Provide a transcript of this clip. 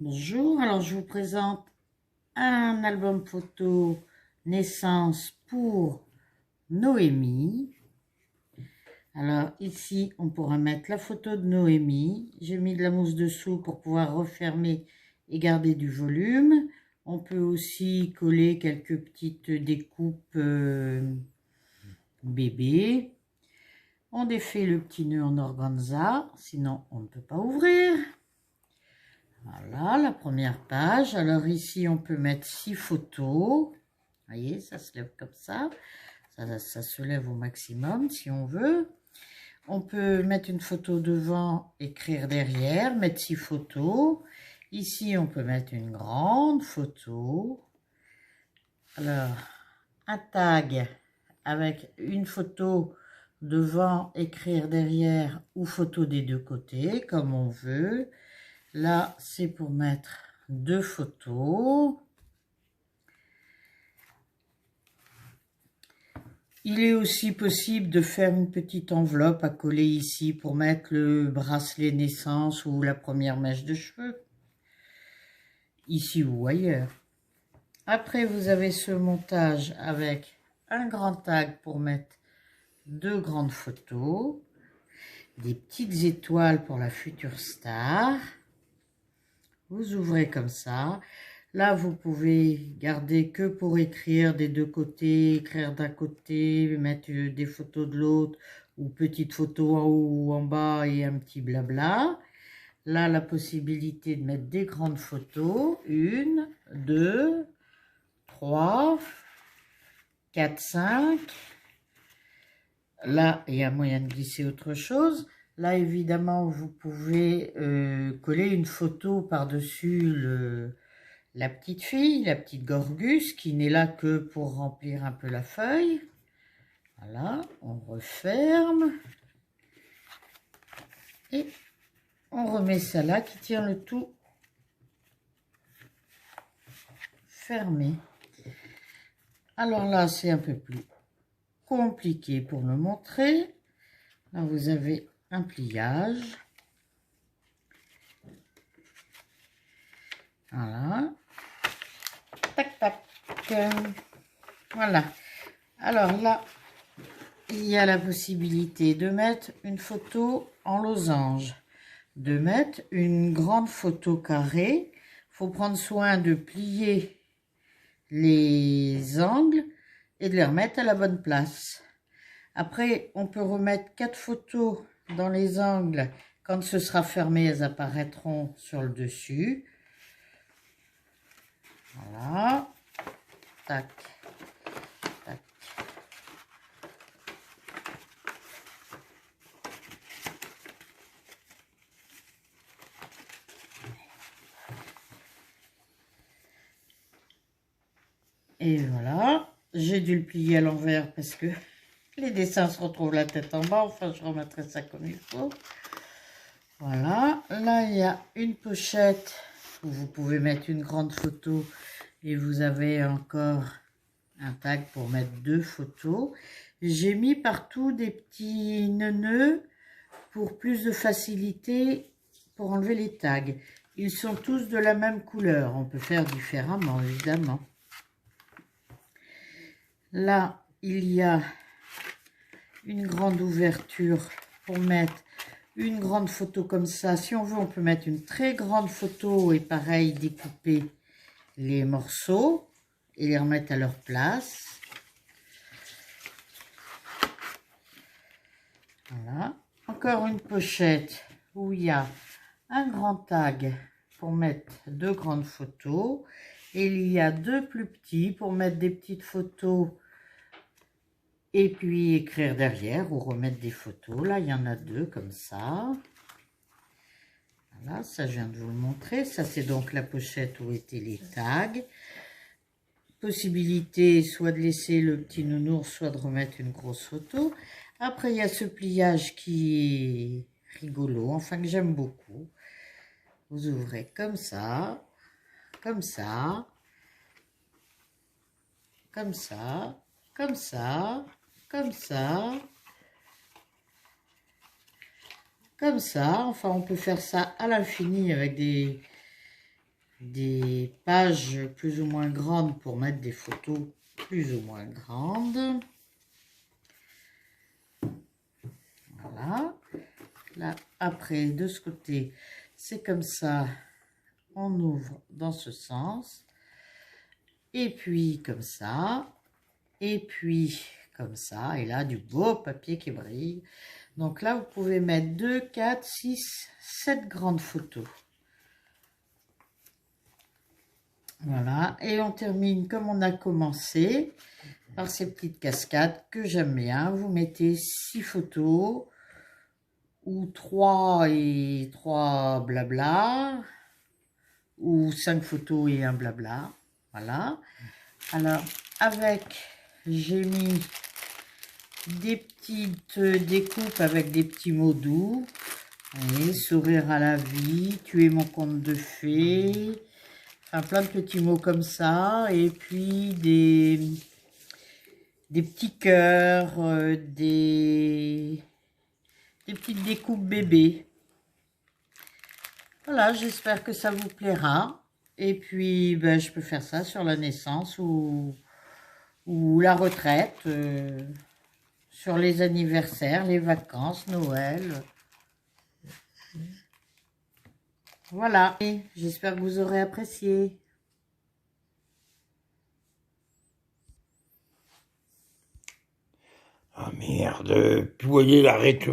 Bonjour, alors je vous présente un album photo naissance pour Noémie. Alors ici, on pourra mettre la photo de Noémie. J'ai mis de la mousse dessous pour pouvoir refermer et garder du volume. On peut aussi coller quelques petites découpes bébé. On défait le petit nœud en organza, sinon on ne peut pas ouvrir. Voilà, la première page. Alors ici, on peut mettre 6 photos. Vous voyez, ça se lève comme ça. Ça se lève au maximum si on veut. On peut mettre une photo devant, écrire derrière, mettre 6 photos. Ici, on peut mettre une grande photo. Alors, un tag avec une photo devant, écrire derrière ou photo des deux côtés, comme on veut. Là, c'est pour mettre 2 photos. Il est aussi possible de faire une petite enveloppe à coller ici pour mettre le bracelet naissance ou la première mèche de cheveux. Ici ou ailleurs. Après, vous avez ce montage avec un grand tag pour mettre 2 grandes photos. Des petites étoiles pour la future star. Vous ouvrez comme ça. Là, vous pouvez garder que pour écrire des deux côtés, écrire d'un côté, mettre des photos de l'autre, ou petites photos en haut ou en bas et un petit blabla. Là, la possibilité de mettre des grandes photos. 1, 2, 3, 4, 5. Là, il y a moyen de glisser autre chose. Là, évidemment, vous pouvez coller une photo par-dessus la petite fille, la petite Gorgus, qui n'est là que pour remplir un peu la feuille. Voilà, on referme. Et on remet ça là, qui tient le tout fermé. Alors là, c'est un peu plus compliqué pour le montrer. Là, vous avez un pliage. Voilà. Tac, tac. Voilà. Alors là, il y a la possibilité de mettre une photo en losange, de mettre une grande photo carrée. Il faut prendre soin de plier les angles et de les remettre à la bonne place. Après, on peut remettre 4 photos dans les angles. Quand ce sera fermé, elles apparaîtront sur le dessus. Voilà. Tac. Tac. Et voilà. J'ai dû le plier à l'envers parce que les dessins se retrouvent la tête en bas. Enfin, je remettrai ça comme il faut. Voilà. Là, il y a une pochette où vous pouvez mettre une grande photo. Et vous avez encore un tag pour mettre 2 photos. J'ai mis partout des petits nœuds pour plus de facilité pour enlever les tags. Ils sont tous de la même couleur. On peut faire différemment, évidemment. Là, il y a une grande ouverture pour mettre une grande photo comme ça. Si on veut, on peut mettre une très grande photo et pareil, découper les morceaux et les remettre à leur place. Voilà. Encore une pochette où il y a un grand tag pour mettre 2 grandes photos. Et il y a 2 plus petits pour mettre des petites photos et puis écrire derrière ou remettre des photos. Là, il y en a 2 comme ça. Voilà, ça je viens de vous le montrer. Ça, c'est donc la pochette où étaient les tags. Possibilité soit de laisser le petit nounours, soit de remettre une grosse photo. Après, il y a ce pliage qui est rigolo, enfin que j'aime beaucoup. Vous ouvrez comme ça, comme ça, comme ça, comme ça, comme ça, comme ça. Enfin, on peut faire ça à l'infini avec des des pages plus ou moins grandes pour mettre des photos plus ou moins grandes. Voilà. Là, après, de ce côté, c'est comme ça. On ouvre dans ce sens. Et puis, comme ça. Et puis, comme ça. Et là, du beau papier qui brille. Donc là, vous pouvez mettre 2, 4, 6, 7 grandes photos. Voilà. Et on termine comme on a commencé, par ces petites cascades que j'aime bien. Vous mettez 6 photos. Ou 3 et 3 blabla, ou 5 photos et un blabla, voilà. Alors, j'ai mis des petites découpes avec des petits mots doux, et sourire à la vie, tu es mon conte de fées, enfin plein de petits mots comme ça, et puis des petits cœurs, des petites découpes bébés. Voilà, j'espère que ça vous plaira. Et puis, ben, je peux faire ça sur la naissance ou la retraite, sur les anniversaires, les vacances, Noël. Voilà, j'espère que vous aurez apprécié. Ah merde, vous voyez l'arrêt de